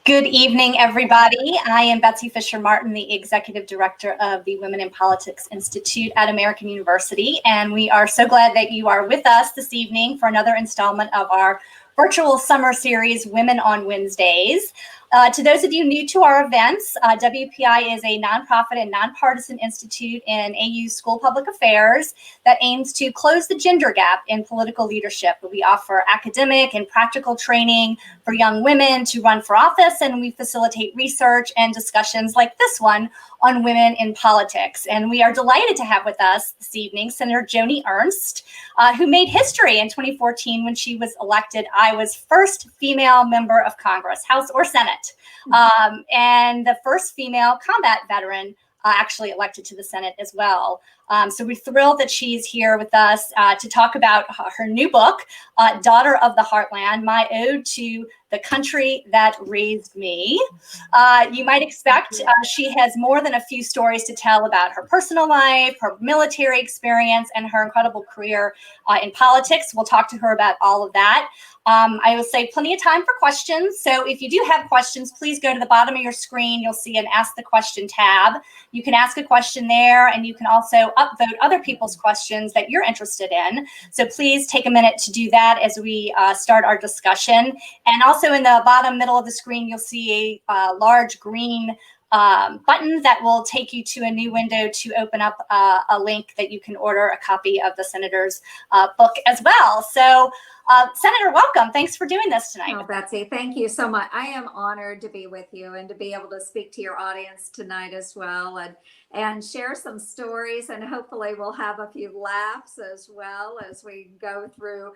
Good evening, everybody. I am Betsy Fischer Martin, the Executive Director of the Women in Politics Institute at American University, and we are so glad that you are with us this evening for another installment of our virtual summer series, Women on Wednesdays. To those of you new to our events, WPI is a nonprofit and nonpartisan institute in AU School Public Affairs that aims to close the gender gap in political leadership. We offer academic and practical training for young women to run for office, and we facilitate research and discussions like this one on women in politics. And we are delighted to have with us this evening Senator Joni Ernst, who made history in 2014 when she was elected Iowa's first female member of Congress, House or Senate, and the first female combat veteran actually elected to the Senate as well. So we're thrilled that she's here with us to talk about her new book, Daughter of the Heartland, My Ode to the Country That Raised Me. You might expect she has more than a few stories to tell about her personal life, her military experience, and her incredible career in politics. We'll talk to her about all of that. I will say plenty of time for questions. So if you do have questions, please go to the bottom of your screen. You'll see an Ask the Question tab. You can ask a question there, and you can also upvote other people's questions that you're interested in. So please take a minute to do that as we start our discussion. And also in the bottom middle of the screen, you'll see a large green button that will take you to a new window to open up a link that you can order a copy of the Senator's book as well. So Senator, welcome. Thanks for doing this tonight. Oh, Betsy, thank you so much. I am honored to be with you and to be able to speak to your audience tonight as well and share some stories, and hopefully we'll have a few laughs as well as we go through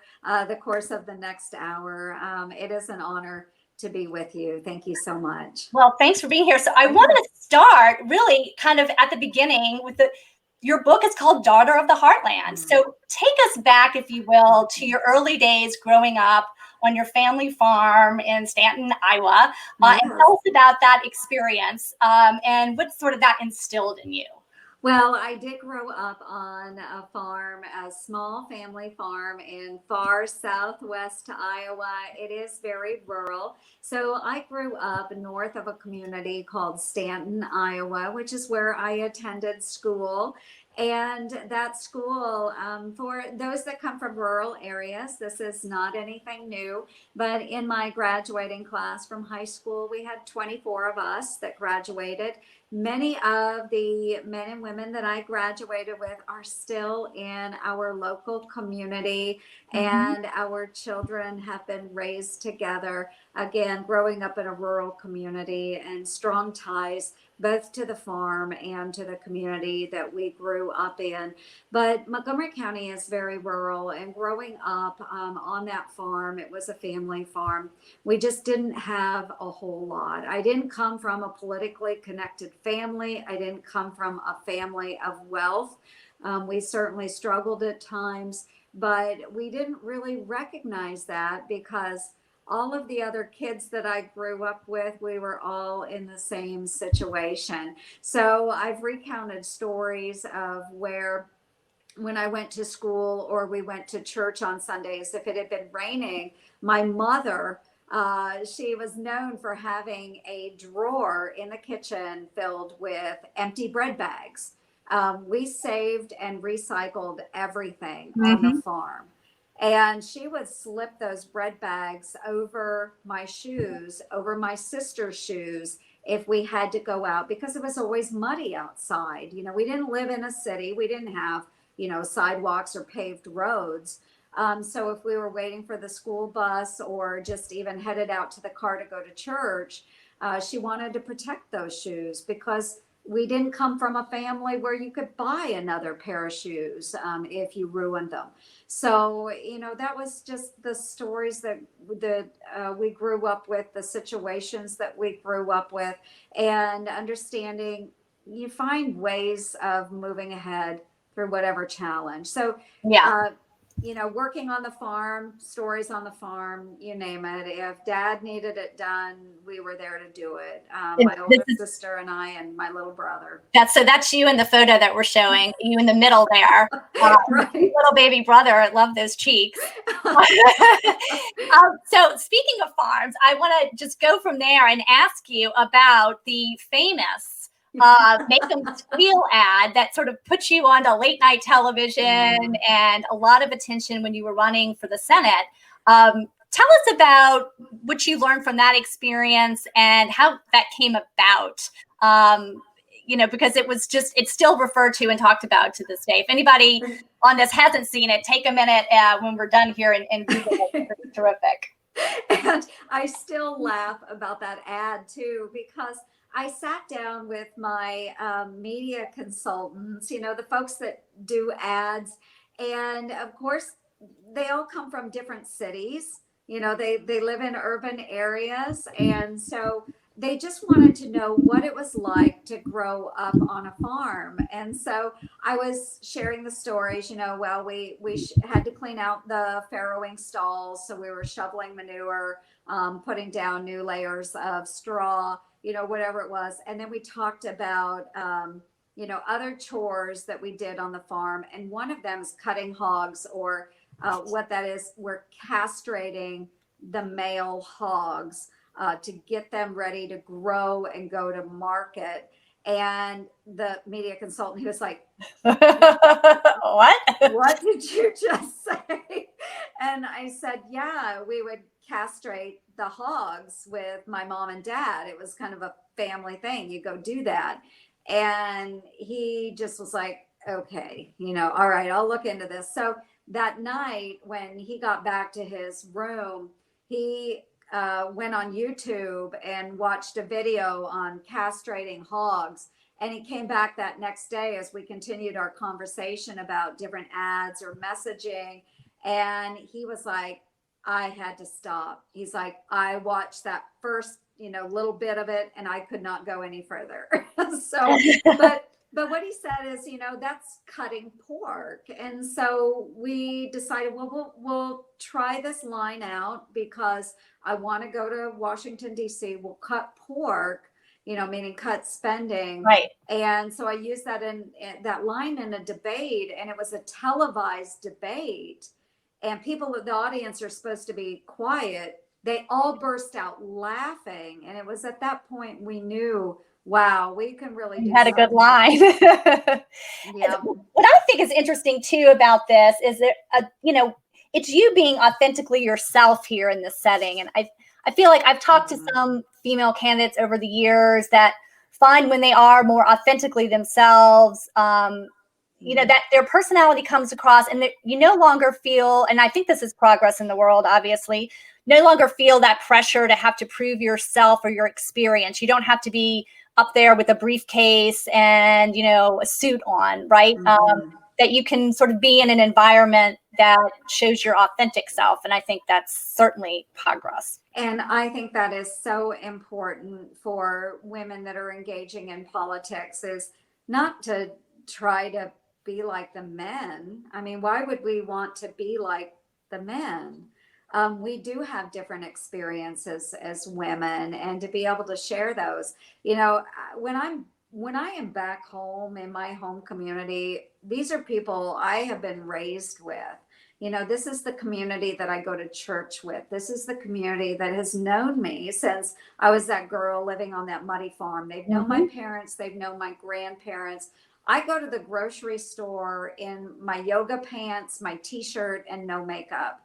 the course of the next hour. It is an honor to be with you. Thank you so much. Well, thanks for being here. So I want to start really kind of at the beginning with your book is called Daughter of the Heartland. So take us back, if you will, to your early days growing up on your family farm in Stanton, Iowa, and tell us about that experience and what sort of that instilled in you. Well, I did grow up on a farm, a small family farm in far southwest Iowa. It is very rural. So I grew up north of a community called Stanton, Iowa, which is where I attended school. And that school, for those that come from rural areas, this is not anything new, but in my graduating class from high school, we had 24 of us that graduated. Many of the men and women that I graduated with are still in our local community, and our children have been raised together, again, growing up in a rural community, and strong ties both to the farm and to the community that we grew up in. But Montgomery County is very rural, and growing up on that farm, it was a family farm. We just didn't have a whole lot. I didn't come from a politically connected family. I didn't come from a family of wealth. We certainly struggled at times, but we didn't really recognize that because all of the other kids that I grew up with, we were all in the same situation. So I've recounted stories of where when I went to school or we went to church on Sundays, if it had been raining, my mother, she was known for having a drawer in the kitchen filled with empty bread bags. We saved and recycled everything on the farm. And she would slip those bread bags over my shoes, over my sister's shoes, if we had to go out, because it was always muddy outside. You know, we didn't live in a city. We didn't have, sidewalks or paved roads. So if we were waiting for the school bus or just even headed out to the car to go to church, she wanted to protect those shoes because we didn't come from a family where you could buy another pair of shoes if you ruined them. So, that was just the stories that we grew up with, the situations that we grew up with, and understanding you find ways of moving ahead through whatever challenge. So working on the farm, stories on the farm, you name it. If Dad needed it done, we were there to do it. My older sister and I and my little brother. That's you in the photo that we're showing, you in the middle there. Right. Little baby brother, I love those cheeks. So speaking of farms, I want to just go from there and ask you about the famous Make Them Squeal ad that sort of put you onto late night television and a lot of attention when you were running for the Senate. Tell us about what you learned from that experience and how that came about. Because it's still referred to and talked about to this day. If anybody on this hasn't seen it, take a minute when we're done here and Google it. It's terrific. And I still laugh about that ad too, because I sat down with my media consultants, the folks that do ads. And of course, they all come from different cities. They live in urban areas. And so they just wanted to know what it was like to grow up on a farm. And so I was sharing the stories, we had to clean out the farrowing stalls. So we were shoveling manure, putting down new layers of straw, whatever it was. And then we talked about, other chores that we did on the farm. And one of them is cutting hogs, or what that is, we're castrating the male hogs to get them ready to grow and go to market. And the media consultant, he was like, what did you just say? And I said, yeah, we would castrate the hogs with my mom and dad. It was kind of a family thing. You go do that. And he just was like, okay, all right, I'll look into this. So that night when he got back to his room, he went on YouTube and watched a video on castrating hogs. And he came back that next day as we continued our conversation about different ads or messaging. And he was like, I had to stop. He's like, I watched that first, little bit of it and I could not go any further. So, but what he said is, that's cutting pork. And so we decided, well, we'll try this line out because I want to go to Washington, D.C. We'll cut pork, meaning cut spending. Right. And so I used that that line in a debate, and it was a televised debate. And people in the audience are supposed to be quiet. They all burst out laughing. And it was at that point we knew, wow, we can really do had a good line. Yeah. What I think is interesting too about this is that, it's you being authentically yourself here in this setting. And I feel like I've talked to some female candidates over the years that find when they are more authentically themselves, that their personality comes across and that you no longer feel, and I think this is progress in the world, obviously, no longer feel that pressure to have to prove yourself or your experience. You don't have to be up there with a briefcase and, a suit on, right? That you can sort of be in an environment that shows your authentic self. And I think that's certainly progress. And I think that is so important for women that are engaging in politics, is not to try to be like the men. I mean, why would we want to be like the men? We do have different experiences as women, and to be able to share those, when I am back home in my home community, these are people I have been raised with. This is the community that I go to church with. This is the community that has known me since I was that girl living on that muddy farm. They've known my parents. They've known my grandparents. I go to the grocery store in my yoga pants, my t-shirt, and no makeup.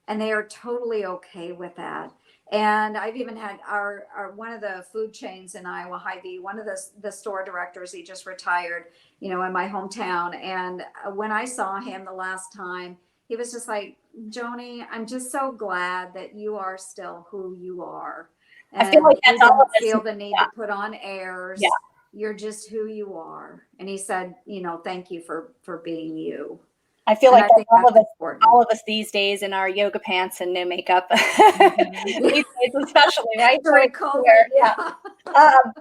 And they are totally okay with that. And I've even had our one of the food chains in Iowa, Hy-Vee, one of the store directors, he just retired, in my hometown. And when I saw him the last time, he was just like, Joni, I'm just so glad that you are still who you are. And I feel like that's you all don't of us. feel the need to put on airs. Yeah. You're just who you are. And he said, thank you for being you. I feel like all of us these days in our yoga pants and no makeup, these days especially, right? During COVID, yeah.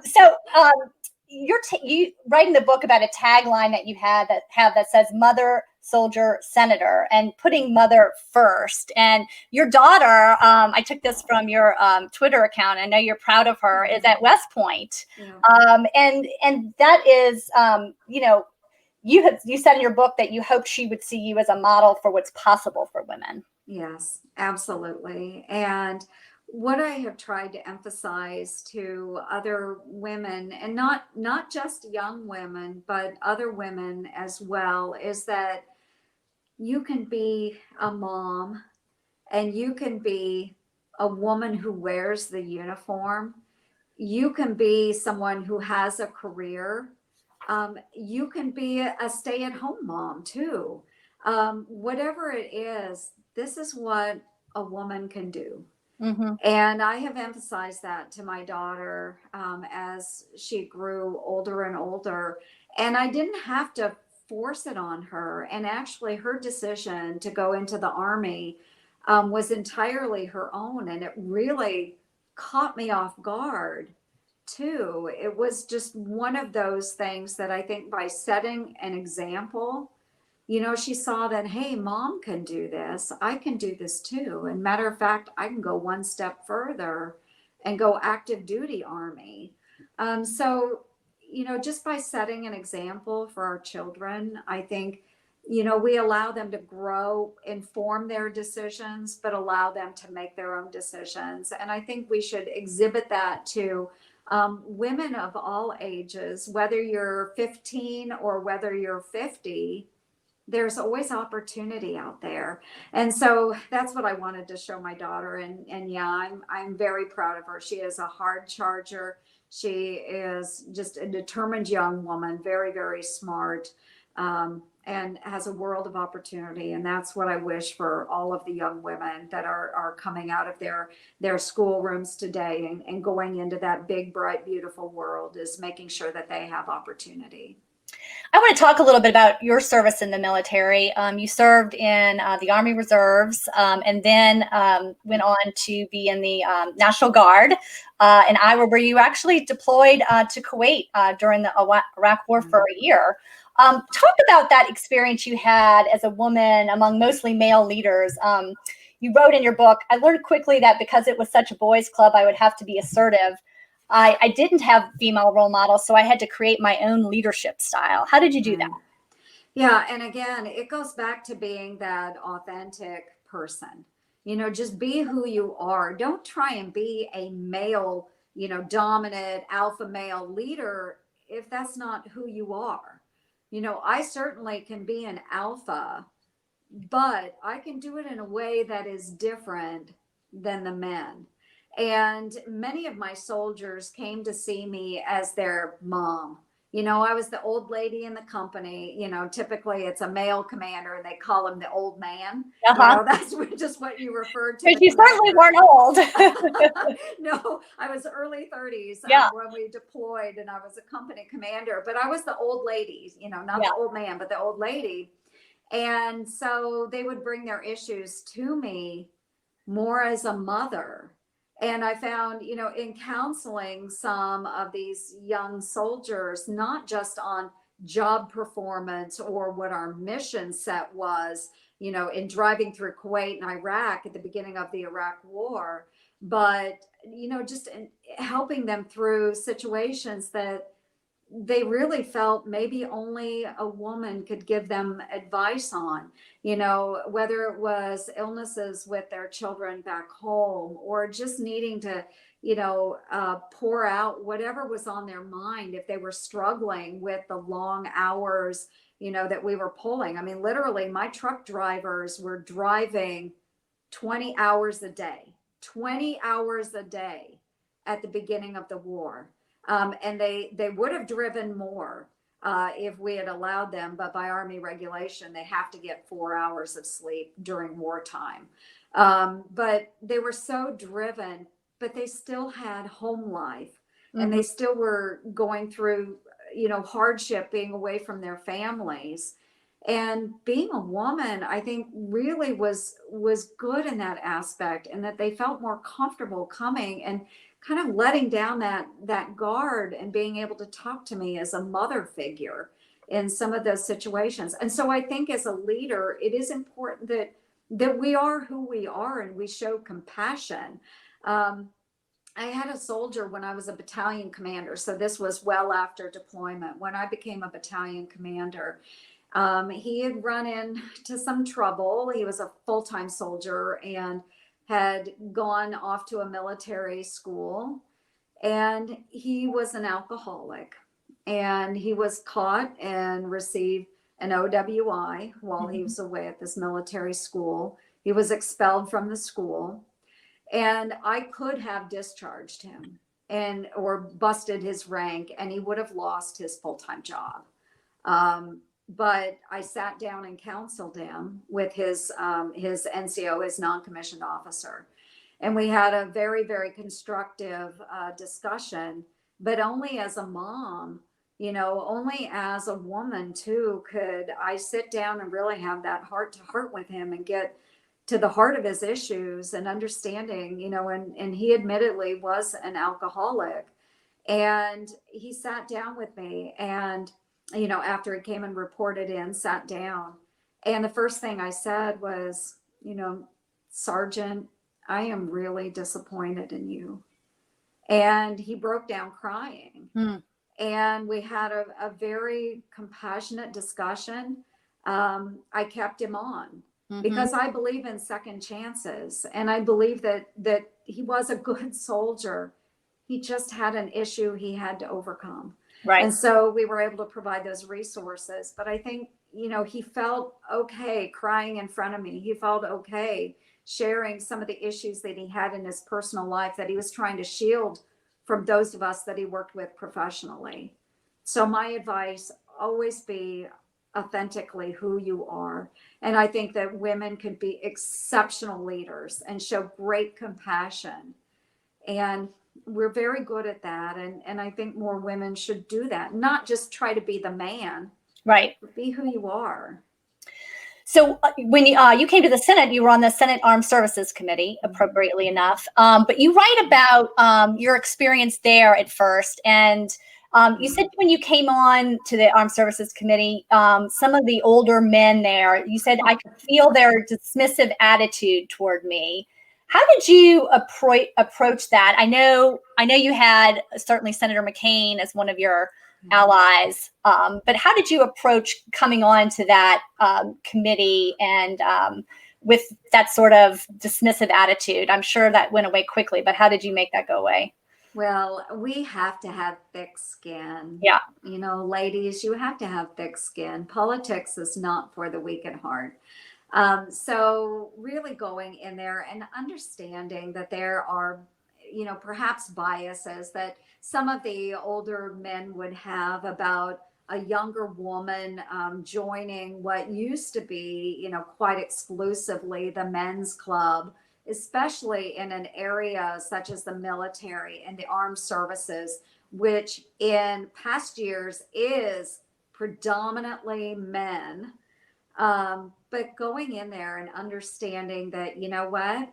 So you writing the book about a tagline that you had that says "Mother soldier senator and putting mother first. And your daughter, I took this from your Twitter account, I know you're proud of her, is at West Point. Yeah. And that is, you said in your book that you hoped she would see you as a model for what's possible for women. Yes, absolutely. And what I have tried to emphasize to other women, and not just young women, but other women as well, is that you can be a mom and you can be a woman who wears the uniform. You can be someone who has a career. You can be a stay-at-home mom too. Whatever it is, this is what a woman can do. Mm-hmm. And I have emphasized that to my daughter as she grew older and older. And I didn't have to force it on her. And actually, her decision to go into the Army was entirely her own. And it really caught me off guard, too. It was just one of those things that I think by setting an example, she saw that, hey, mom can do this. I can do this too. And matter of fact, I can go one step further and go active duty Army. So, just by setting an example for our children, I think, we allow them to grow, inform their decisions, but allow them to make their own decisions. And I think we should exhibit that to women of all ages, whether you're 15 or whether you're 50. There's always opportunity out there. And so that's what I wanted to show my daughter. And yeah, I'm very proud of her. She is a hard charger. She is just a determined young woman, very, very smart, and has a world of opportunity. And that's what I wish for all of the young women that are coming out of their schoolrooms today and going into that big, bright, beautiful world, is making sure that they have opportunity. I want to talk a little bit about your service in the military. You served in the Army Reserves and then went on to be in the National Guard in Iowa, where you actually deployed to Kuwait during the Iraq War for a year. Talk about that experience you had as a woman among mostly male leaders. You wrote in your book, I learned quickly that because it was such a boys' club, I would have to be assertive. I didn't have female role models, so I had to create my own leadership style. How did you do that? Yeah. And again, it goes back to being that authentic person. Just be who you are. Don't try and be a male, dominant alpha male leader if that's not who you are. I certainly can be an alpha, but I can do it in a way that is different than the men. And many of my soldiers came to see me as their mom. I was the old lady in the company. Typically it's a male commander and they call him the old man. That's just what you referred to. But you certainly weren't old. No, I was early 30s when we deployed, and I was a company commander, but I was the old lady, not the old man, but the old lady. And so they would bring their issues to me more as a mother. And I found, in counseling some of these young soldiers, not just on job performance or what our mission set was, in driving through Kuwait and Iraq at the beginning of the Iraq War, but, just in helping them through situations that they really felt maybe only a woman could give them advice on, whether it was illnesses with their children back home or just needing to, pour out whatever was on their mind if they were struggling with the long hours, that we were pulling. I mean, literally, my truck drivers were driving 20 hours a day, 20 hours a day at the beginning of the war. And they would have driven more if we had allowed them, but by Army regulation, they have to get 4 hours of sleep during wartime. But they were so driven, but they still had home life, and they still were going through, hardship being away from their families. And being a woman, I think, really was good in that aspect, and that they felt more comfortable coming and kind of letting down that guard and being able to talk to me as a mother figure in some of those situations. And so I think as a leader, it is important that we are who we are and we show compassion. I had a soldier when I was a battalion commander. So this was well after deployment. When I became a battalion commander, he had run into some trouble. He was a full-time soldier and had gone off to a military school, and he was an alcoholic, and he was caught and received an OWI while he was away at this military school. He was expelled from the school, and I could have discharged him or busted his rank, and he would have lost his full-time job. But I sat down and counseled him with his NCO, his non-commissioned officer. And we had a very, very constructive discussion, but only as a mom, only as a woman too, could I sit down and really have that heart to heart with him and get to the heart of his issues and understanding, and he admittedly was an alcoholic. And he sat down with me and, after he came and reported in, sat down. And the first thing I said was, Sergeant, I am really disappointed in you. And he broke down crying. And we had a very compassionate discussion. I kept him on because I believe in second chances. And I believe that he was a good soldier. He just had an issue he had to overcome. Right. And so we were able to provide those resources. But I think, he felt okay crying in front of me. He felt okay sharing some of the issues that he had in his personal life that he was trying to shield from those of us that he worked with professionally. So my advice, always be authentically who you are. And I think that women could be exceptional leaders and show great compassion. And we're very good at that. And I think more women should do that, not just try to be the man, right? But be who you are. So when you came to the Senate, you were on the Senate Armed Services Committee, appropriately enough. But you write about your experience there at first. And you said when you came on to the Armed Services Committee, some of the older men there, you said, I could feel their dismissive attitude toward me. How did you approach that? I know you had certainly Senator McCain as one of your allies, but how did you approach coming on to that committee and with that sort of dismissive attitude? I'm sure that went away quickly, but how did you make that go away? Well, we have to have thick skin. Yeah. Ladies, you have to have thick skin. Politics is not for the weak at heart. So really going in there and understanding that there are, perhaps biases that some of the older men would have about a younger woman joining what used to be, quite exclusively the men's club, especially in an area such as the military and the armed services, which in past years is predominantly men. But going in there and understanding that, what,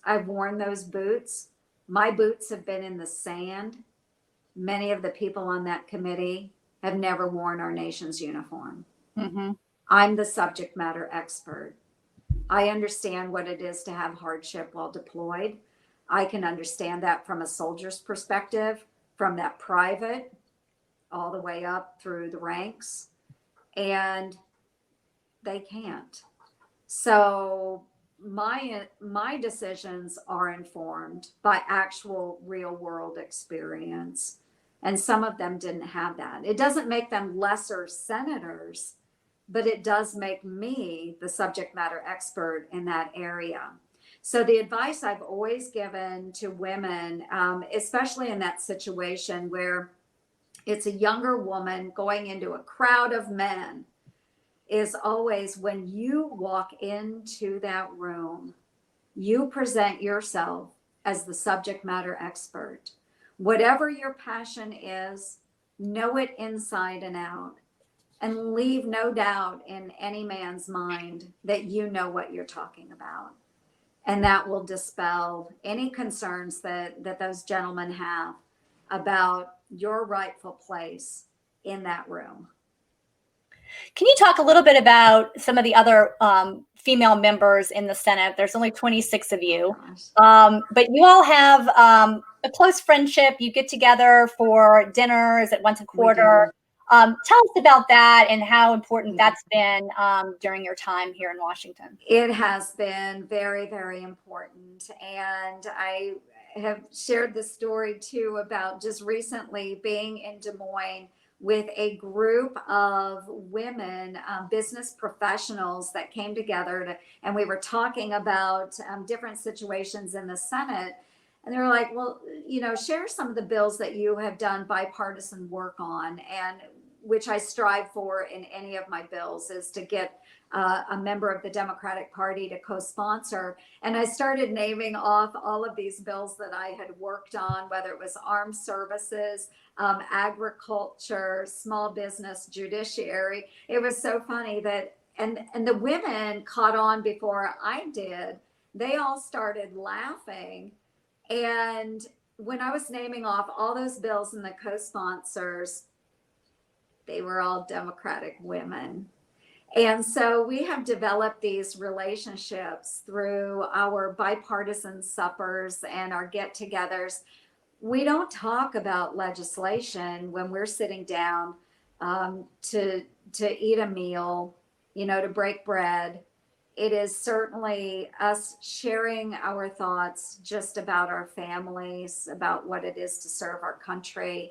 I've worn those boots. My boots have been in the sand. Many of the people on that committee have never worn our nation's uniform. I'm the subject matter expert. I understand what it is to have hardship while deployed. I can understand that from a soldier's perspective, from that private all the way up through the ranks. And they can't. So my decisions are informed by actual real world experience. And some of them didn't have that. It doesn't make them lesser senators, but it does make me the subject matter expert in that area. So the advice I've always given to women, especially in that situation where it's a younger woman going into a crowd of men, is always when you walk into that room, you present yourself as the subject matter expert. Whatever your passion is, know it inside and out, and leave no doubt in any man's mind that you know what you're talking about. And that will dispel any concerns that those gentlemen have about your rightful place in that room. Can you talk a little bit about some of the other female members in the Senate? There's only 26 of you, but you all have a close friendship. You get together for dinners at once a quarter. Tell us about that and how important that's been during your time here in Washington. It has been very, very important. And I have shared the story too about just recently being in Des Moines with a group of women, business professionals that came together and we were talking about different situations in the Senate. And they were like, well, you know, share some of the bills that you have done bipartisan work on, and which I strive for in any of my bills is to get a member of the Democratic Party to co-sponsor. And I started naming off all of these bills that I had worked on, whether it was armed services, agriculture, small business, judiciary. It was so funny that, and the women caught on before I did. They all started laughing. And when I was naming off all those bills and the co-sponsors, they were all Democratic women. And so we have developed these relationships through our bipartisan suppers and our get-togethers. We don't talk about legislation when we're sitting down to eat a meal, you know, to break bread. It is certainly us sharing our thoughts just about our families, about what it is to serve our country.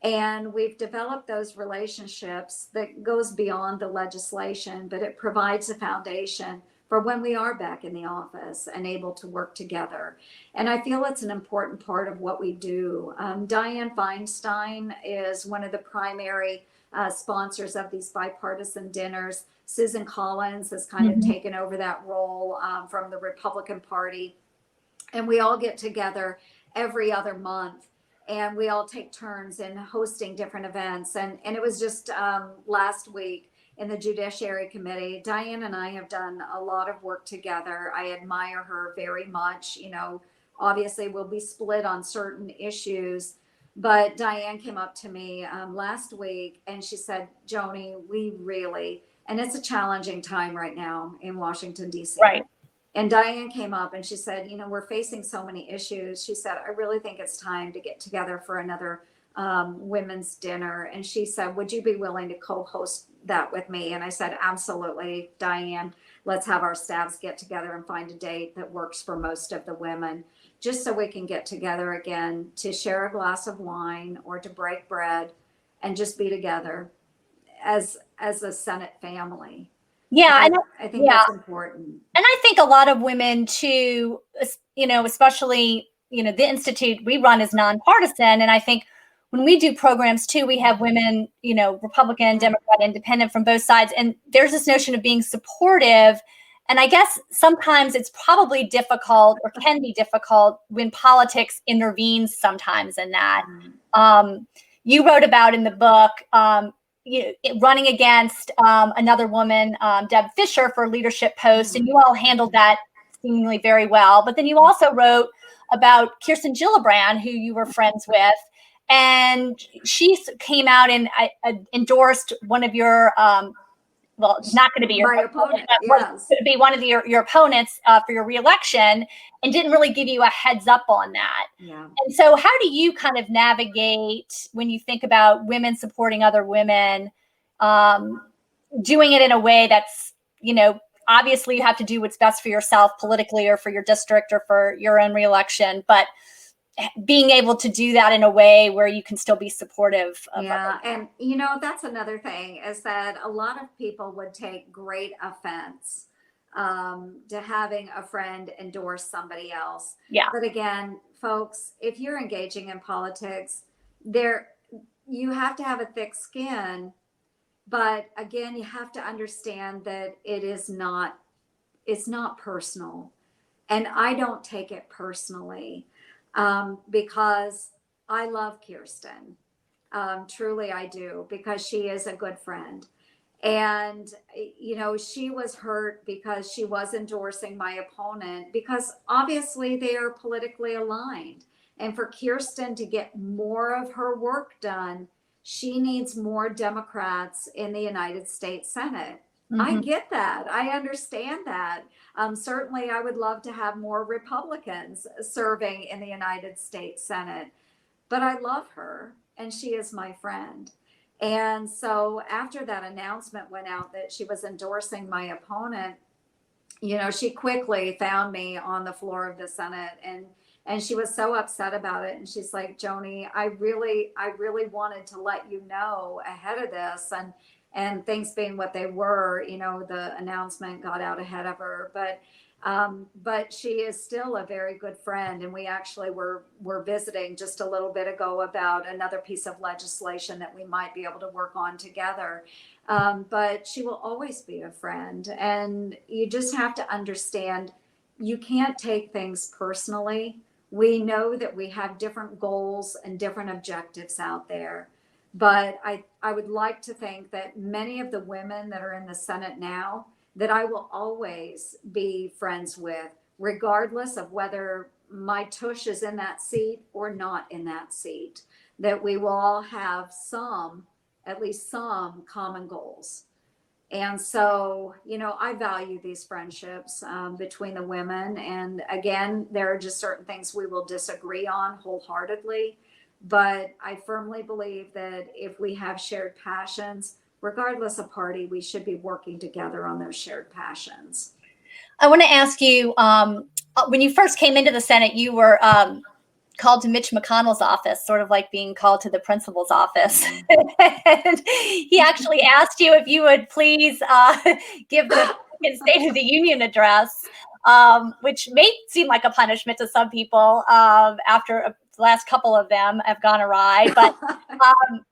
And we've developed those relationships that goes beyond the legislation, but it provides a foundation for when we are back in the office and able to work together. And I feel it's an important part of what we do. Dianne Feinstein is one of the primary sponsors of these bipartisan dinners. Susan Collins has kind of taken over that role from the Republican Party. And we all get together every other month. And we all take turns in hosting different events. And it was just last week in the Judiciary Committee, Dianne and I have done a lot of work together. I admire her very much. You know, obviously we'll be split on certain issues, but Dianne came up to me last week and she said, Joni, we really, and it's a challenging time right now in Washington, D.C. Right. And Dianne came up and she said, you know, we're facing so many issues. She said, I really think it's time to get together for another women's dinner. And she said, would you be willing to co-host that with me? And I said, absolutely, Dianne, let's have our staffs get together and find a date that works for most of the women, just so we can get together again to share a glass of wine or to break bread and just be together as a Senate family. Yeah, I think that's important. And I think a lot of women too, you know, especially, you know, the Institute we run is nonpartisan. And I think when we do programs too, we have women, you know, Republican, Democrat, Independent from both sides. And there's this notion of being supportive. And I guess sometimes it's probably difficult or can be difficult when politics intervenes sometimes in that. You wrote about in the book, running against another woman, Deb Fischer, for a leadership post, and you all handled that seemingly very well. But then you also wrote about Kirsten Gillibrand, who you were friends with, and she came out and endorsed one of your, well, it's not going to be your opponent, yes. Going to be one of your opponents for your reelection, and didn't really give you a heads up on that. Yeah. And so how do you kind of navigate when you think about women supporting other women, doing it in a way that's, you know, obviously you have to do what's best for yourself politically or for your district or for your own reelection, but being able to do that in a way where you can still be supportive of others. And you know, that's another thing, is that a lot of people would take great offense to having a friend endorse somebody else. Yeah. But again, folks, if you're engaging in politics, you have to have a thick skin. But again, you have to understand that it's not personal. And I don't take it personally. Because I love Kirsten. Truly I do, because she is a good friend. And, you know, she was hurt because she was endorsing my opponent, because obviously they are politically aligned. And for Kirsten to get more of her work done, she needs more Democrats in the United States Senate. I Mhm. get that. I understand that. Certainly, I would love to have more Republicans serving in the United States Senate, but I love her and she is my friend. And so, after that announcement went out that she was endorsing my opponent, she quickly found me on the floor of the Senate, and she was so upset about it. And she's like, Joni, I really wanted to let you know ahead of this, and things being what they were, the announcement got out ahead of her. But she is still a very good friend, and we actually were visiting just a little bit ago about another piece of legislation that we might be able to work on together. But she will always be a friend, and you just have to understand you can't take things personally. We know that we have different goals and different objectives out there. But I would like to think that many of the women that are in the Senate now, that I will always be friends with, regardless of whether my tush is in that seat or not in that seat, that we will all have at least some common goals. And so, I value these friendships between the women. And again, there are just certain things we will disagree on wholeheartedly. But I firmly believe that if we have shared passions, regardless of party, we should be working together on those shared passions. I want to ask you, when you first came into the Senate, you were called to Mitch McConnell's office, sort of like being called to the principal's office. And he actually asked you if you would please give the State of the Union address, which may seem like a punishment to some people after the last couple of them have gone awry. But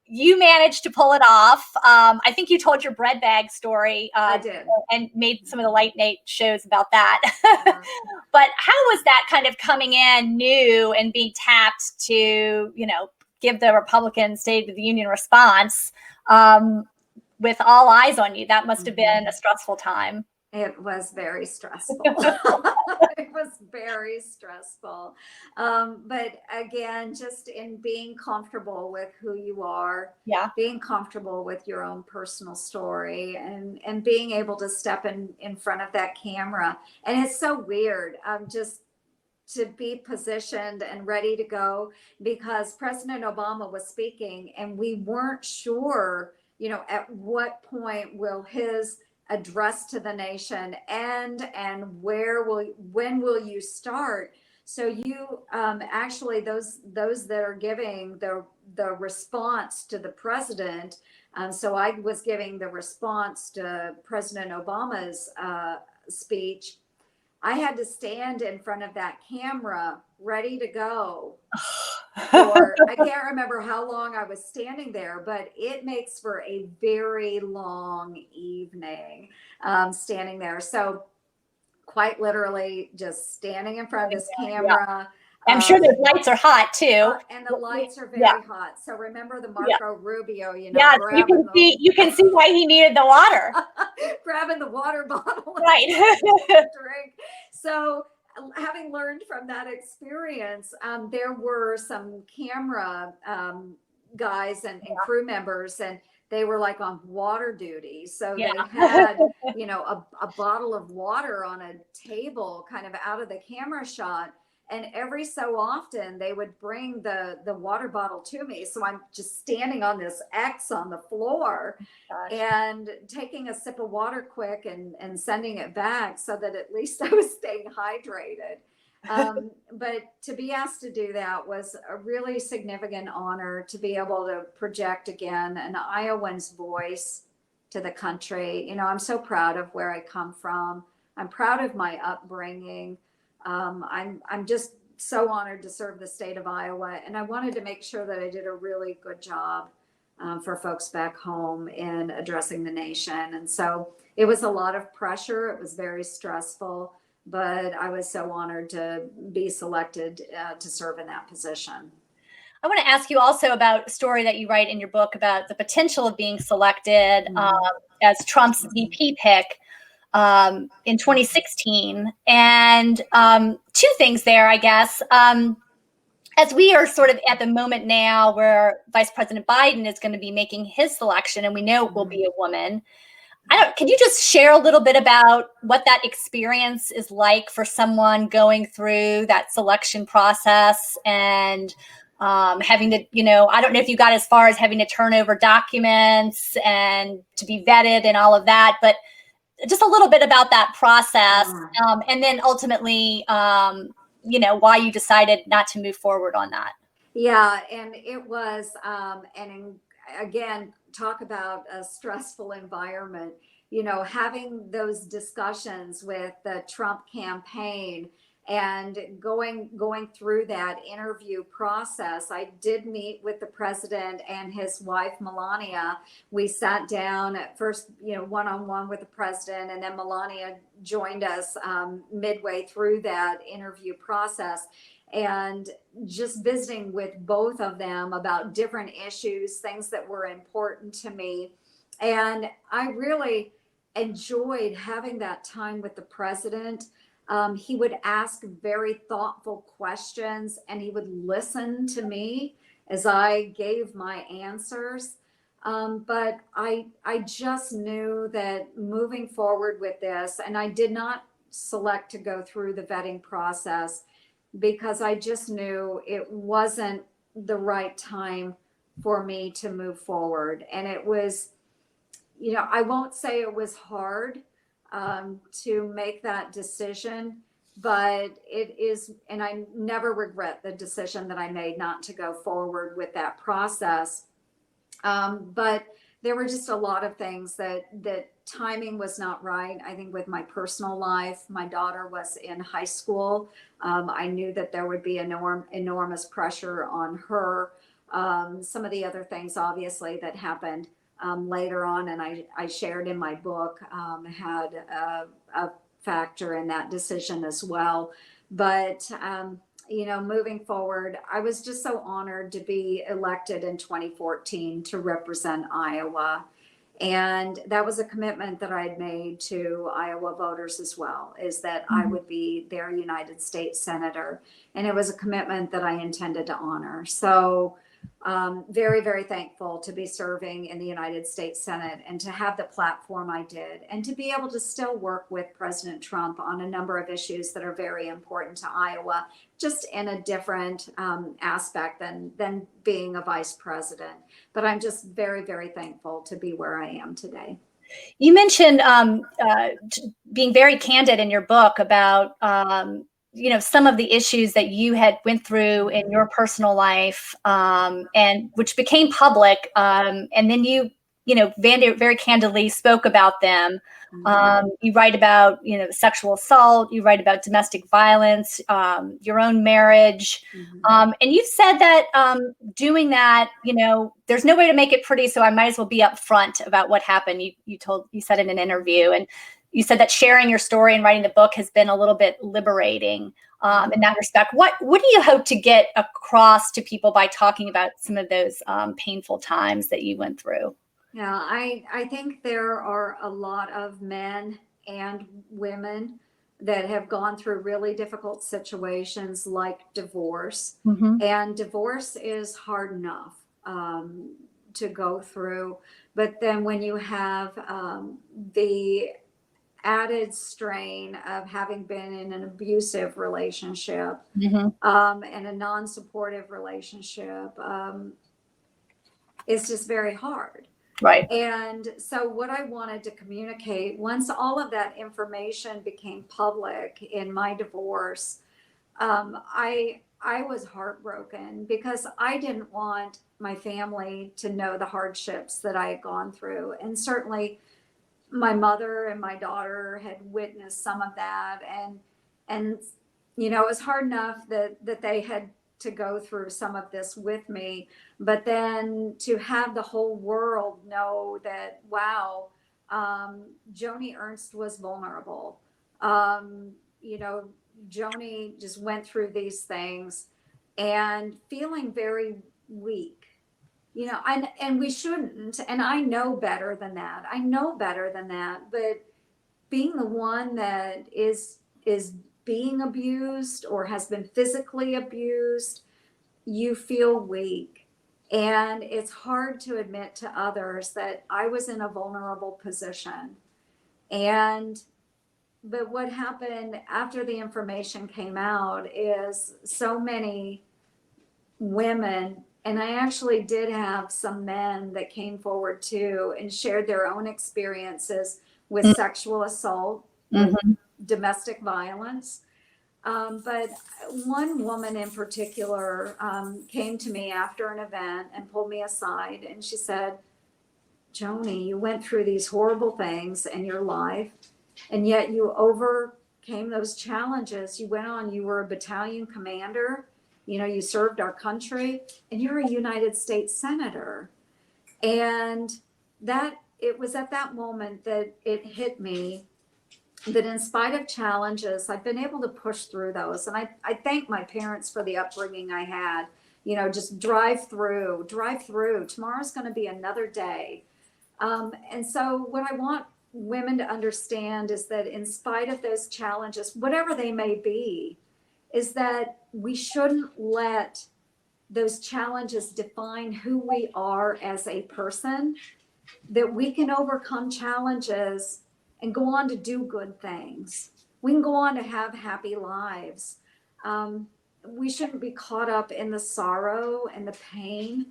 you managed to pull it off. I think you told your bread bag story. I did. And made some of the late night shows about that. But how was that kind of coming in new and being tapped to, give the Republican State of the Union response with all eyes on you? That must have been a stressful time. It was very stressful. It was very stressful. But again, just in being comfortable with who you are, being comfortable with your own personal story, and being able to step in front of that camera. And it's so weird. Just to be positioned and ready to go, because President Obama was speaking and we weren't sure, at what point will his address to the nation end, and when will you start? So you actually, those that are giving the response to the president, so I was giving the response to President Obama's speech. I had to stand in front of that camera ready to go. Or I can't remember how long I was standing there, but it makes for a very long evening standing there. So quite literally just standing in front of this camera. I'm sure those lights are hot too. And the lights are very hot. So remember the Marco Rubio, you can see why he needed the water. Grabbing the water bottle. Right. Drink. So having learned from that experience, there were some camera guys and crew members, and they were like on water duty. So they had, a bottle of water on a table kind of out of the camera shot. And every so often they would bring the water bottle to me. So I'm just standing on this X on the floor and taking a sip of water quick and sending it back so that at least I was staying hydrated. But to be asked to do that was a really significant honor, to be able to project again an Iowan's voice to the country. I'm so proud of where I come from. I'm proud of my upbringing. I'm just so honored to serve the state of Iowa, and I wanted to make sure that I did a really good job for folks back home in addressing the nation. And so it was a lot of pressure. It was very stressful, but I was so honored to be selected to serve in that position. I want to ask you also about a story that you write in your book about the potential of being selected as Trump's VP pick in 2016. And two things there, I guess. as we are sort of at the moment now where Vice President Biden is going to be making his selection, and we know it will be a woman, can you just share a little bit about what that experience is like for someone going through that selection process and having to, I don't know if you got as far as having to turn over documents and to be vetted and all of that, but just a little bit about that process, and then ultimately, why you decided not to move forward on that. Yeah, and it was, again, talk about a stressful environment. Having those discussions with the Trump campaign and going through that interview process. I did meet with the president and his wife Melania. We sat down at first, one-on-one with the president, and then Melania joined us midway through that interview process, and just visiting with both of them about different issues, things that were important to me. And I really enjoyed having that time with the president. He would ask very thoughtful questions, and he would listen to me as I gave my answers. But I just knew that moving forward with this, and I did not select to go through the vetting process because I just knew it wasn't the right time for me to move forward. And it was, I won't say it was hard to make that decision, but it is, and I never regret the decision that I made not to go forward with that process. But there were just a lot of things that timing was not right. I think with my personal life, my daughter was in high school. I knew that there would be enormous pressure on her. Some of the other things, obviously, that happened later on, and I shared in my book, had a factor in that decision as well. But moving forward, I was just so honored to be elected in 2014 to represent Iowa. And that was a commitment that I had made to Iowa voters as well, is that I would be their United States Senator. And it was a commitment that I intended to honor. So very, very thankful to be serving in the United States Senate and to have the platform I did, and to be able to still work with President Trump on a number of issues that are very important to Iowa, just in a different aspect than being a vice president. But I'm just very, very thankful to be where I am today. You mentioned being very candid in your book about some of the issues that you had went through in your personal life, and which became public, and then you very candidly spoke about them. You write about sexual assault, you write about domestic violence, your own marriage, and you've said that doing that, there's no way to make it pretty, so I might as well be upfront about what happened. You said in an interview, and you said that sharing your story and writing the book has been a little bit liberating in that respect. What do you hope to get across to people by talking about some of those painful times that you went through? Yeah, I think there are a lot of men and women that have gone through really difficult situations like divorce. And divorce is hard enough to go through. But then when you have the added strain of having been in an abusive relationship and a non-supportive relationship, it's just very hard. Right. And so what I wanted to communicate, once all of that information became public in my divorce, I was heartbroken because I didn't want my family to know the hardships that I had gone through. And certainly my mother and my daughter had witnessed some of that. And it was hard enough that they had to go through some of this with me, but then to have the whole world know that, wow, Joni Ernst was vulnerable. Joni just went through these things and feeling very weak. And we shouldn't, and I know better than that. But being the one that is being abused or has been physically abused, you feel weak. And it's hard to admit to others that I was in a vulnerable position. But what happened after the information came out is so many women, and I actually did have some men that came forward too and shared their own experiences with sexual assault, with domestic violence. But one woman in particular came to me after an event and pulled me aside, and she said, Joni, you went through these horrible things in your life, and yet you overcame those challenges. You went on, you were a battalion commander, you served our country, and you're a United States Senator. And it was at that moment that it hit me that in spite of challenges, I've been able to push through those. And I thank my parents for the upbringing I had, just drive through. Tomorrow's going to be another day. And so what I want women to understand is that in spite of those challenges, whatever they may be, is that we shouldn't let those challenges define who we are as a person, that we can overcome challenges and go on to do good things. We can go on to have happy lives. We shouldn't be caught up in the sorrow and the pain,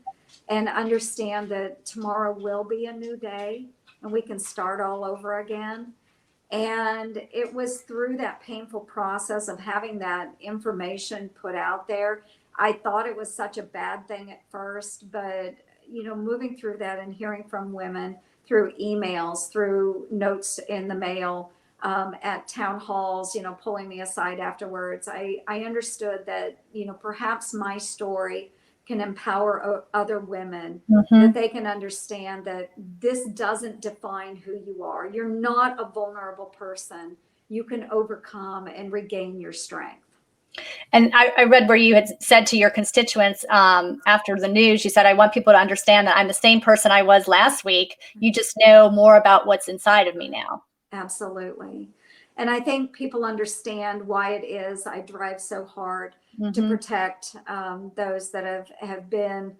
and understand that tomorrow will be a new day and we can start all over again. And it was through that painful process of having that information put out there. I thought it was such a bad thing at first, but moving through that and hearing from women through emails, through notes in the mail, at town halls, pulling me aside afterwards, I understood that, perhaps my story can empower other women, that they can understand that this doesn't define who you are. You're not a vulnerable person. You can overcome and regain your strength. And I read where you had said to your constituents after the news, you said, I want people to understand that I'm the same person I was last week. You just know more about what's inside of me now. Absolutely. And I think people understand why it is I drive so hard to protect those that have been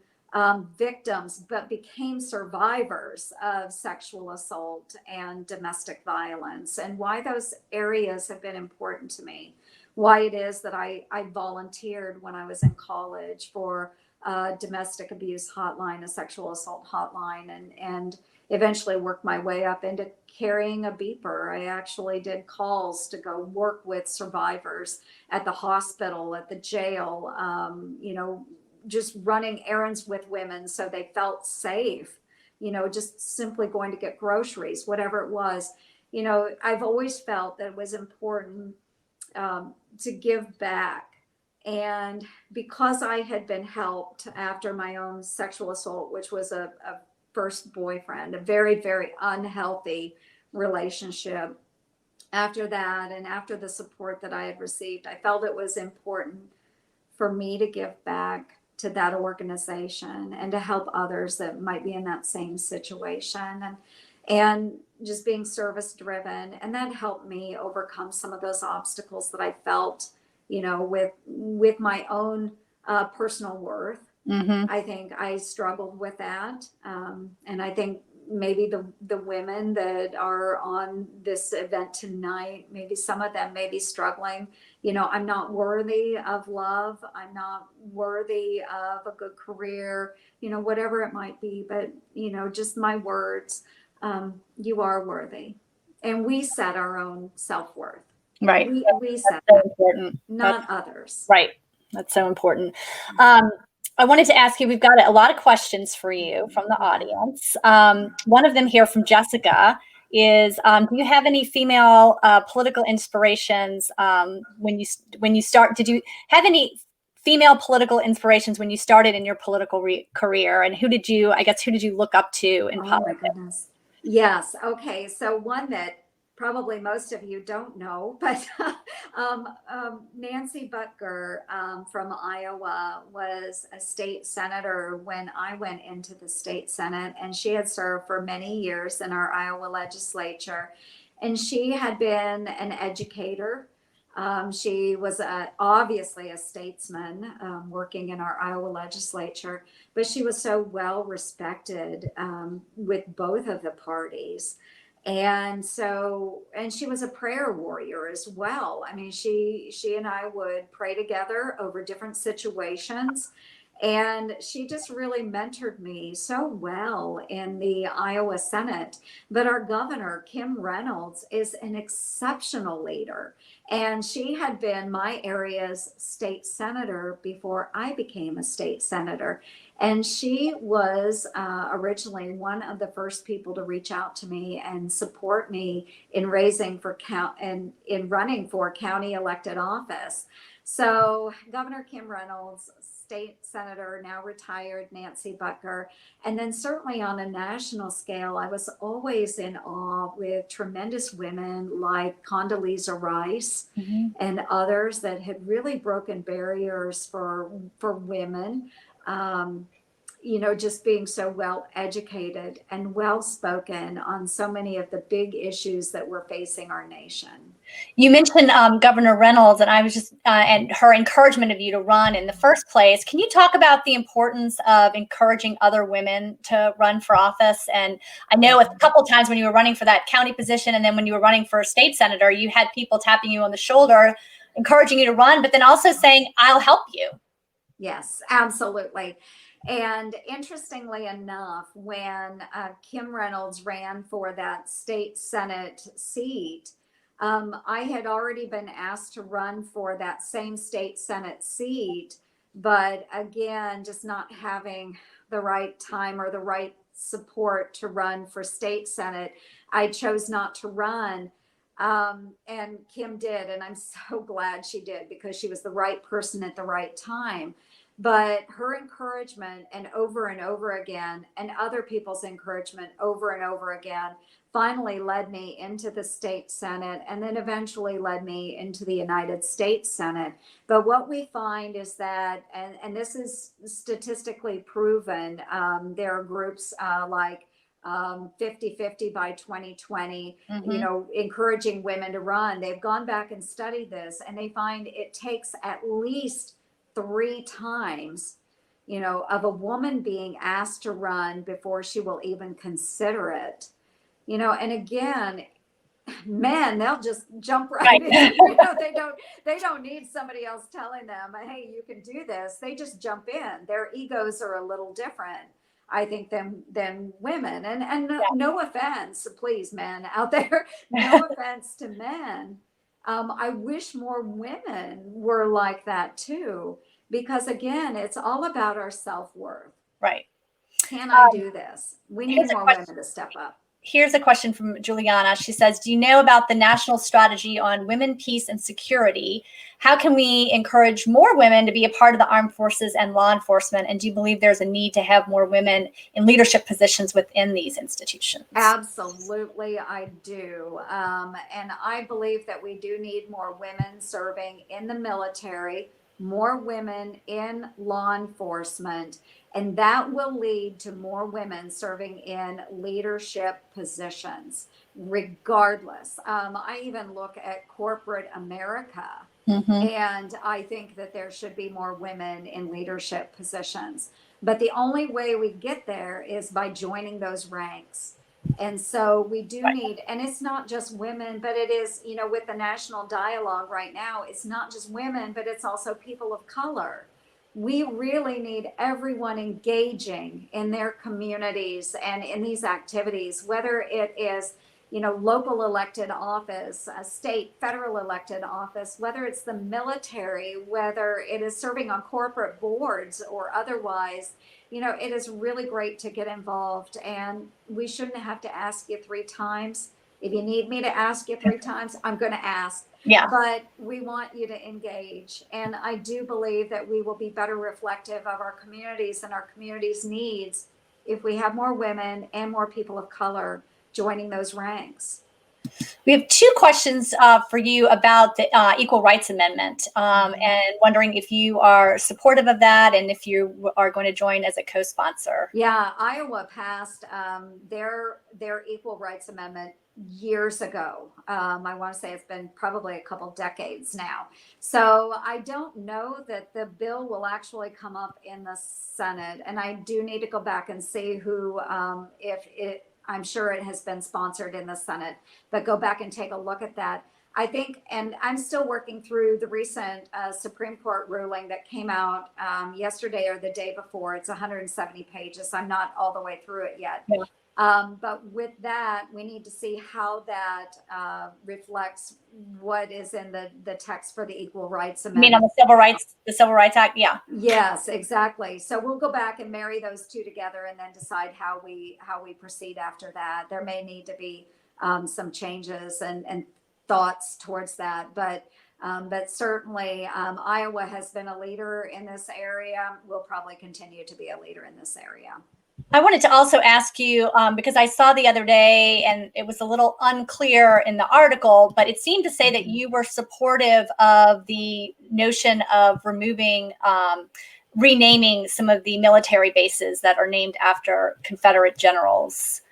victims, but became survivors of sexual assault and domestic violence, and why those areas have been important to me. Why it is that I volunteered when I was in college for a domestic abuse hotline, a sexual assault hotline, and eventually worked my way up into carrying a beeper. I actually did calls to go work with survivors at the hospital, at the jail, just running errands with women so they felt safe, just simply going to get groceries, whatever it was. I've always felt that it was important to give back. And because I had been helped after my own sexual assault, which was a first boyfriend, a very, very unhealthy relationship. After that, and after the support that I had received, I felt it was important for me to give back to that organization and to help others that might be in that same situation, and just being service driven. And that helped me overcome some of those obstacles that I felt, with my own personal worth. I think I struggled with that. And I think maybe the women that are on this event tonight, maybe some of them may be struggling. I'm not worthy of love. I'm not worthy of a good career, whatever it might be. But, just my words, you are worthy. And we set our own self-worth. Right. We set so that, important. not others. Right. That's so important. I wanted to ask you, we've got a lot of questions for you from the audience. One of them here from Jessica is, do you have any female political inspirations when you start? Did you have any female political inspirations when you started in your political career? And who did you look up to in politics? My goodness. Yes. Okay. So one that probably most of you don't know, but Nancy Butker from Iowa was a state senator when I went into the state Senate, and she had served for many years in our Iowa legislature. And she had been an educator. She was obviously a statesman working in our Iowa legislature, but she was so well respected with both of the parties. And she was a prayer warrior as well. I mean, she and I would pray together over different situations. And she just really mentored me so well in the Iowa Senate. But our governor, Kim Reynolds, is an exceptional leader. And she had been my area's state senator before I became a state senator. And she was originally one of the first people to reach out to me and support me in raising for in running for county elected office. So Governor Kim Reynolds, state senator, now retired, Nancy Butker. And then certainly on a national scale, I was always in awe with tremendous women like Condoleezza Rice and others that had really broken barriers for women. Just being so well educated and well spoken on so many of the big issues that we're facing our nation. You mentioned Governor Reynolds, and I was just and her encouragement of you to run in the first place. Can you talk about the importance of encouraging other women to run for office? And I know a couple of times when you were running for that county position, and then when you were running for state senator, you had people tapping you on the shoulder, encouraging you to run, but then also saying, "I'll help you." Yes, absolutely. And interestingly enough, when Kim Reynolds ran for that state Senate seat, I had already been asked to run for that same state Senate seat, but again, just not having the right time or the right support to run for state Senate, I chose not to run. And Kim did, and I'm so glad she did, because she was the right person at the right time. But her encouragement and over again, and other people's encouragement over and over again, finally led me into the state Senate, and then eventually led me into the United States Senate. But what we find is that, and this is statistically proven, there are groups like 50-50 by 2020, encouraging women to run. They've gone back and studied this, and they find it takes at least 3 times, of a woman being asked to run before she will even consider it. And again, men, they'll just jump right in. They don't need somebody else telling them, hey, you can do this. They just jump in. Their egos are a little different, I think, than women. And no offense, please, men out there, no offense to men. I wish more women were like that too, because again, it's all about our self-worth. Right. Can I do this? We need more women to step up. Here's a question from Juliana. She says, do you know about the national strategy on women, peace, and security? How can we encourage more women to be a part of the armed forces and law enforcement? And do you believe there's a need to have more women in leadership positions within these institutions? Absolutely, I do. And I believe that we do need more women serving in the military, more women in law enforcement, and that will lead to more women serving in leadership positions, regardless. I even look at corporate America, and I think that there should be more women in leadership positions. But the only way we get there is by joining those ranks. And so we do need, and it's not just women, but it is, with the national dialogue right now, it's not just women, but it's also people of color. We really need everyone engaging in their communities and in these activities, whether it is, local elected office, a state, federal elected office, whether it's the military, whether it is serving on corporate boards or otherwise. It is really great to get involved, and we shouldn't have to ask you 3 times. If you need me to ask you 3 times, I'm going to ask. Yeah. But we want you to engage. And I do believe that we will be better reflective of our communities and our communities' needs if we have more women and more people of color joining those ranks. We have 2 questions for you about the Equal Rights Amendment, and wondering if you are supportive of that and if you are going to join as a co-sponsor. Yeah, Iowa passed their Equal Rights Amendment years ago. I want to say it's been probably a couple decades now. So I don't know that the bill will actually come up in the Senate. And I do need to go back and see who, if it, I'm sure it has been sponsored in the Senate, but go back and take a look at that. I think, and I'm still working through the recent Supreme Court ruling that came out yesterday or the day before. It's 170 pages. I'm not all the way through it yet. Yeah. But with that, we need to see how that reflects what is in the text for the Equal Rights I mean, Amendment. on the Civil Rights Act, yeah. Yes, exactly. So we'll go back and marry those two together and then decide how we proceed after that. There may need to be some changes and thoughts towards that, but certainly Iowa has been a leader in this area. We'll probably continue to be a leader in this area. I wanted to also ask you, because I saw the other day and it was a little unclear in the article, but it seemed to say that you were supportive of the notion of renaming some of the military bases that are named after Confederate generals.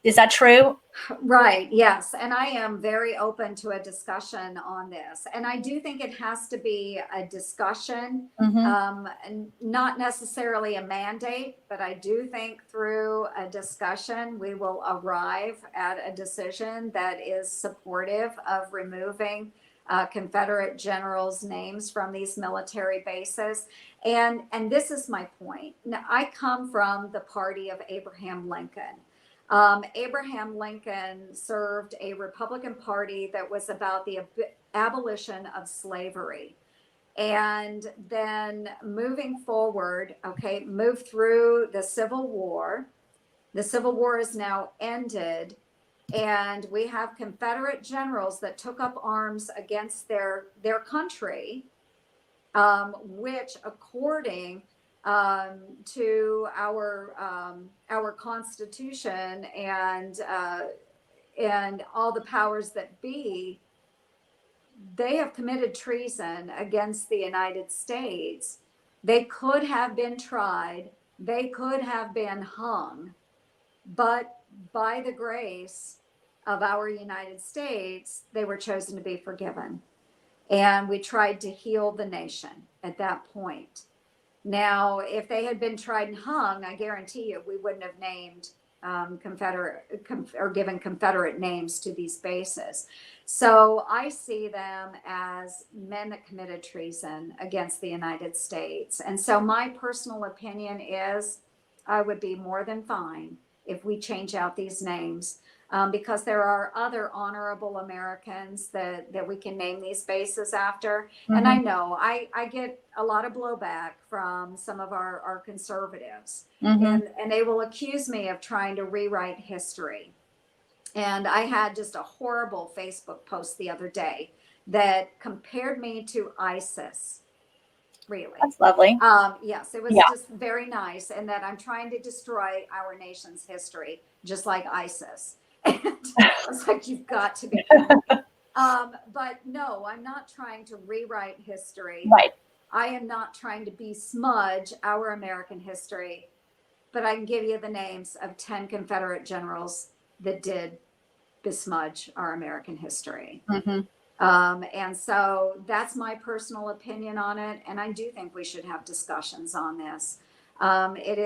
Is that true? Right. Yes. And I am very open to a discussion on this. And I do think it has to be a discussion, and not necessarily a mandate, but I do think through a discussion, we will arrive at a decision that is supportive of removing Confederate generals' names from these military bases. And this is my point. Now, I come from the party of Abraham Lincoln. Abraham Lincoln served a Republican Party that was about the abolition of slavery. And then moving forward, move through the Civil War. The Civil War is now ended. And we have Confederate generals that took up arms against their country, which according to our Constitution and all the powers that be, they have committed treason against the United States. They could have been tried. They could have been hung, but by the grace of our United States, they were chosen to be forgiven. And we tried to heal the nation at that point. Now, if they had been tried and hung, I guarantee you we wouldn't have named or given Confederate names to these bases. So I see them as men that committed treason against the United States. And so my personal opinion is I would be more than fine if we change out these names. Because there are other honorable Americans that we can name these bases after. And I know I get a lot of blowback from some of our conservatives, and they will accuse me of trying to rewrite history. And I had just a horrible Facebook post the other day that compared me to ISIS. Really. That's lovely. Yes, it was just very nice. And that I'm trying to destroy our nation's history, just like ISIS. And I was like, you've got to be kidding me. But no, I'm not trying to rewrite history. Right. I am not trying to besmudge our American history, but I can give you the names of 10 Confederate generals that did besmudge our American history. And so that's my personal opinion on it. And I do think we should have discussions on this. It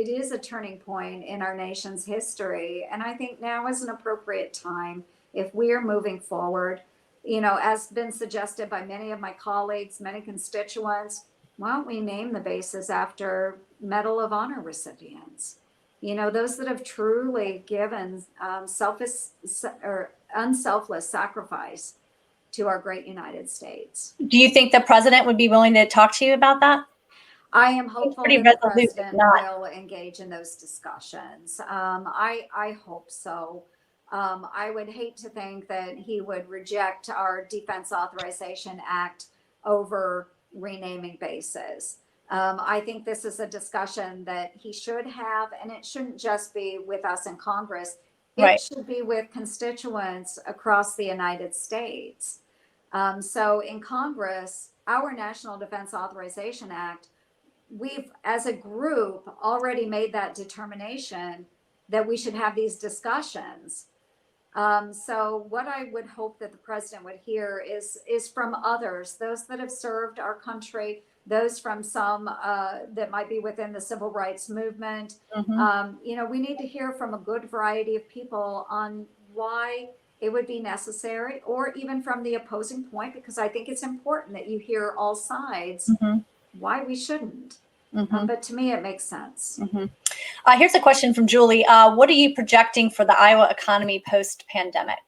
is a turning point in our nation's history. And I think now is an appropriate time if we are moving forward, as been suggested by many of my colleagues, many constituents, why don't we name the bases after Medal of Honor recipients? Those that have truly given unselfless sacrifice to our great United States. Do you think the president would be willing to talk to you about that? I am hopeful that the president will engage in those discussions. I hope so. I would hate to think that he would reject our Defense Authorization Act over renaming bases. I think this is a discussion that he should have, and it shouldn't just be with us in Congress. It should be with constituents across the United States. So in Congress, our National Defense Authorization Act, we've, as a group, already made that determination that we should have these discussions. So what I would hope that the president would hear is from others, those that have served our country, those from some that might be within the civil rights movement. Mhm. We need to hear from a good variety of people on why it would be necessary, or even from the opposing point, because I think it's important that you hear all sides Mhm. why we shouldn't. Mhm. But to me, it makes sense. Mhm. Here's a question from Julie. What are you projecting for the Iowa economy post-pandemic?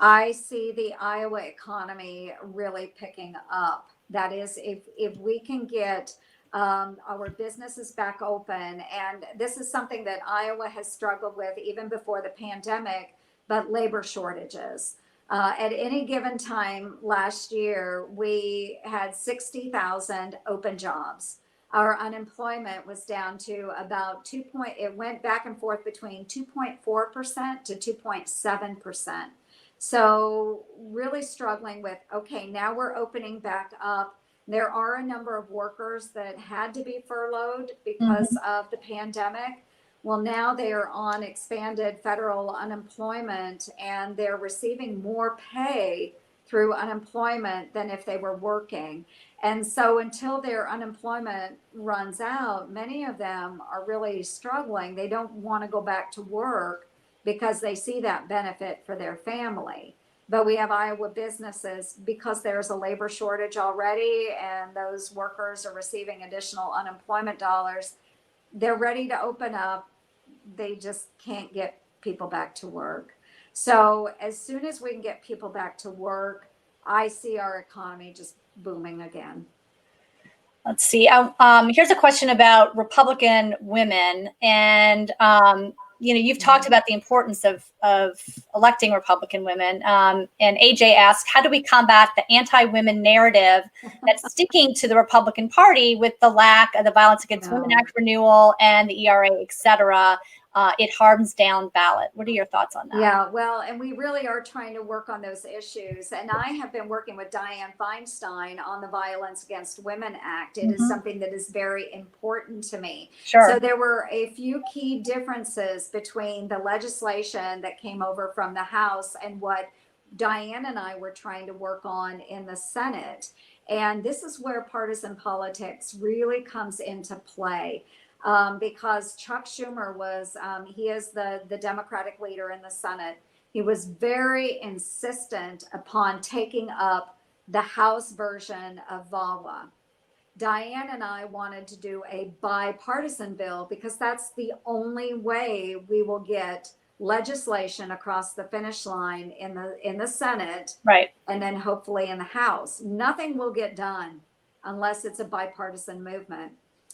I see the Iowa economy really picking up. That is, if we can get our businesses back open, and this is something that Iowa has struggled with even before the pandemic, but labor shortages. At any given time last year, we had 60,000 open jobs. Our unemployment was down to about it went back and forth between 2.4% to 2.7%. So really struggling with, okay, now we're opening back up. There are a number of workers that had to be furloughed because Mhm. of the pandemic. Well, now they are on expanded federal unemployment, and they're receiving more pay through unemployment than if they were working. And so until their unemployment runs out, many of them are really struggling. They don't want to go back to work because they see that benefit for their family. But we have Iowa businesses, because there's a labor shortage already and those workers are receiving additional unemployment dollars. They're ready to open up. They just can't get people back to work. So as soon as we can get people back to work, I see our economy just booming again. Let's see. Here's a question about Republican women, and you've talked about the importance of electing Republican women. And AJ asked, how do we combat the anti-women narrative that's sticking to the Republican Party with the lack of the Violence Against Women No. Act renewal and the ERA, et cetera? It hardens down ballot. What are your thoughts on that? Yeah, well, and we really are trying to work on those issues. And I have been working with Dianne Feinstein on the Violence Against Women Act. It is something that is very important to me. Sure. So there were a few key differences between the legislation that came over from the House and what Dianne and I were trying to work on in the Senate. And this is where partisan politics really comes into play. Because Chuck Schumer he is the Democratic leader in the Senate. He was very insistent upon taking up the House version of VAWA. Dianne and I wanted to do a bipartisan bill because that's the only way we will get legislation across the finish line in the Senate, right, and then hopefully in the House. Nothing will get done unless it's a bipartisan movement.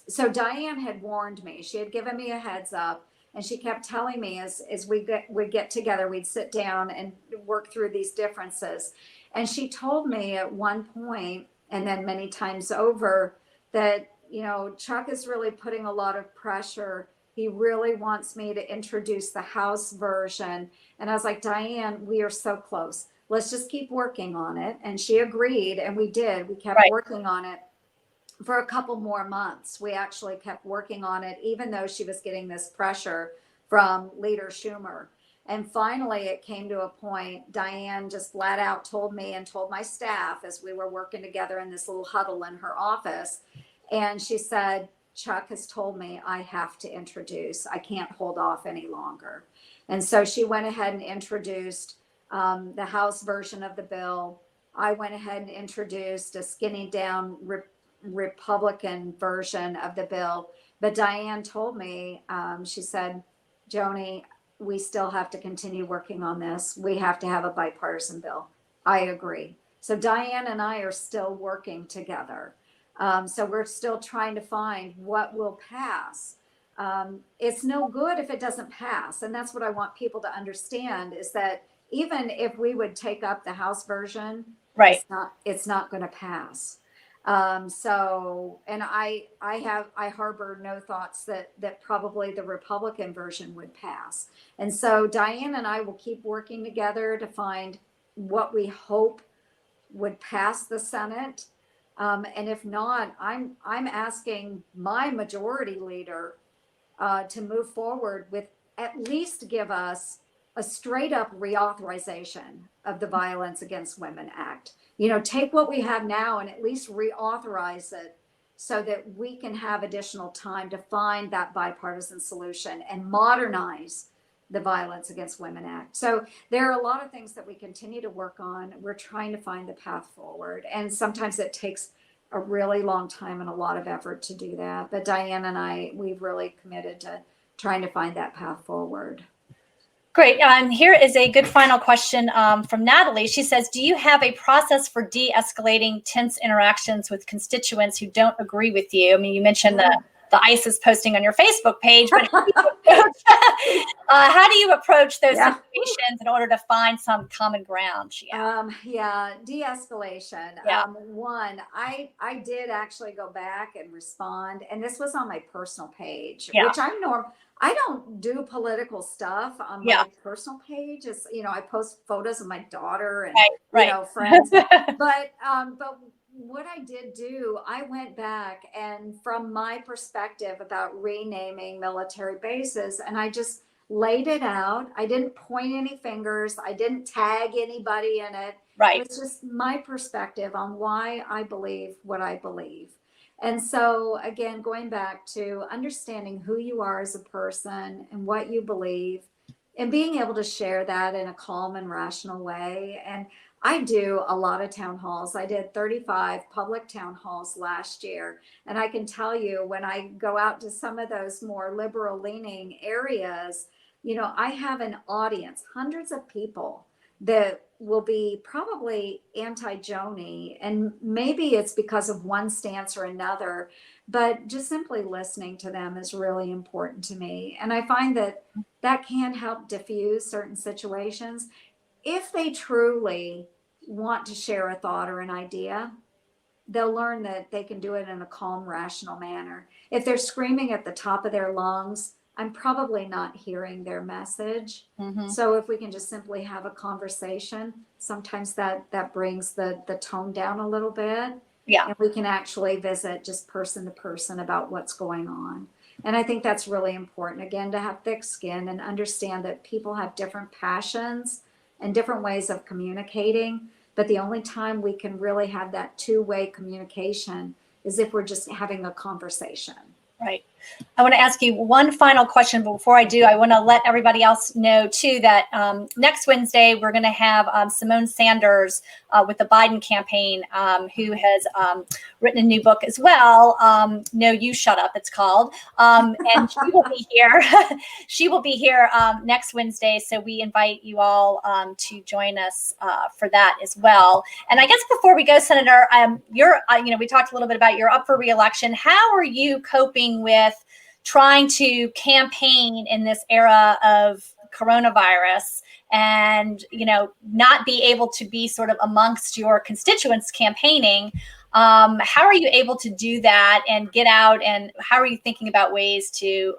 So Dianne had warned me. She had given me a heads up, and she kept telling me as we'd get together, we'd sit down and work through these differences. And she told me at one point, and then many times over, that Chuck is really putting a lot of pressure. He really wants me to introduce the House version. And I was like, Dianne, we are so close. Let's just keep working on it. And she agreed, and we did. We kept working on it for a couple more months. We actually kept working on it, even though she was getting this pressure from Leader Schumer. And finally, it came to a point, Dianne just flat out told me and told my staff as we were working together in this little huddle in her office. And she said, Chuck has told me I have to introduce. I can't hold off any longer. And so she went ahead and introduced the House version of the bill. I went ahead and introduced a skinny down Republican version of the bill. But Dianne told me, she said, Joni, we still have to continue working on this. We have to have a bipartisan bill. I agree. So Dianne and I are still working together. So we're still trying to find what will pass. It's no good if it doesn't pass. And that's what I want people to understand, is that even if we would take up the House version, it's not going to pass. And I harbor no thoughts that probably the Republican version would pass. And so Dianne and I will keep working together to find what we hope would pass the Senate. And if not, I'm asking my majority leader to move forward with at least give us a straight up reauthorization of the Violence Against Women Act. You know, take what we have now and at least reauthorize it so that we can have additional time to find that bipartisan solution and modernize the Violence Against Women Act. So there are a lot of things that we continue to work on. We're trying to find the path forward. And sometimes it takes a really long time and a lot of effort to do that. But Diane and I, we've really committed to trying to find that path forward. Great. Here is a good final question from Natalie. She says, do you have a process for de-escalating tense interactions with constituents who don't agree with you? I mean, you mentioned the ISIS posting on your Facebook page, but how do you approach those situations in order to find some common ground? De-escalation. Yeah. One, I did actually go back and respond, and this was on my personal page, Yeah. which I don't do political stuff on my personal page. It's, you know, I post photos of my daughter and you know, friends. but what I did do, I went back and from my perspective about renaming military bases, and I just laid it out. I didn't point any fingers. I didn't tag anybody in it. Right. It was just my perspective on why I believe what I believe. And so, again, going back to understanding who you are as a person and what you believe and being able to share that in a calm and rational way. And I do a lot of town halls. I did 35 public town halls last year. And I can tell you, when I go out to some of those more liberal leaning areas, you know, I have an audience, hundreds of people that will be probably anti-Joni, and maybe it's because of one stance or another, but just simply listening to them is really important to me. And I find that that can help diffuse certain situations. If they truly want to share a thought or an idea, they'll learn that they can do it in a calm, rational manner. If they're screaming at the top of their lungs, I'm probably not hearing their message. So if we can just simply have a conversation, sometimes that brings the tone down a little bit. Yeah. And we can actually visit just person to person about what's going on. And I think that's really important, again, to have thick skin and understand that people have different passions and different ways of communicating. But the only time we can really have that two-way communication is if we're just having a conversation. Right. I want to ask you one final question, but before I do, I want to let everybody else know too that next Wednesday we're going to have Simone Sanders with the Biden campaign, who has written a new book as well. No, You Shut Up, it's called, and she will be here. She will be here next Wednesday, so we invite you all to join us for that as well. And I guess before we go, Senator, we talked a little bit about you're up for re-election. How are you coping with trying to campaign in this era of coronavirus and, not be able to be sort of amongst your constituents campaigning? How are you able to do that and get out? And how are you thinking about ways to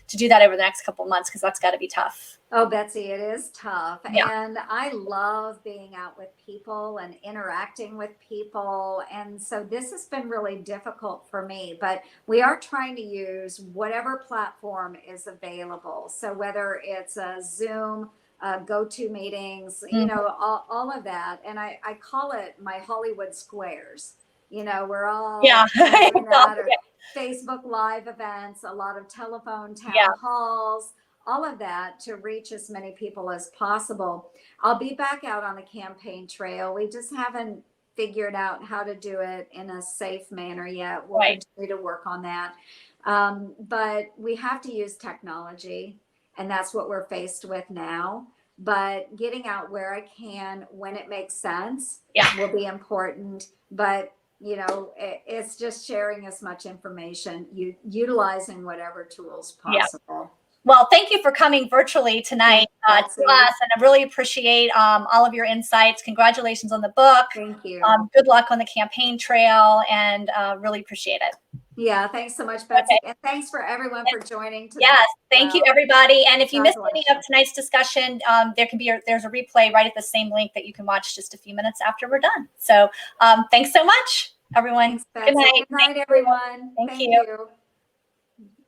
do that over the next couple of months? Because that's got to be tough. Oh, Betsy, it is tough. Yeah. And I love being out with people and interacting with people. And so this has been really difficult for me, but we are trying to use whatever platform is available. So whether it's a Zoom, go-to meetings, all of that. And I call it my Hollywood squares. We're all doing that, or Facebook Live events, a lot of telephone town halls, all of that to reach as many people as possible. I'll be back out on the campaign trail. We just haven't figured out how to do it in a safe manner yet. We'll continue to work on that. But we have to use technology, and that's what we're faced with now. But getting out where I can, when it makes sense, will be important. But it's just sharing as much information, utilizing whatever tools possible. Yeah. Well, thank you for coming virtually tonight to us, and I really appreciate all of your insights. Congratulations on the book. Thank you. Good luck on the campaign trail, and really appreciate it. Yeah, thanks so much, Betsy. Okay. And thanks for everyone for joining tonight. Yes, thank you, everybody. And if you missed any of tonight's discussion, there's a replay right at the same link that you can watch just a few minutes after we're done. So thanks so much, everyone. Thanks, Betsy. Good night, everyone. Thank you.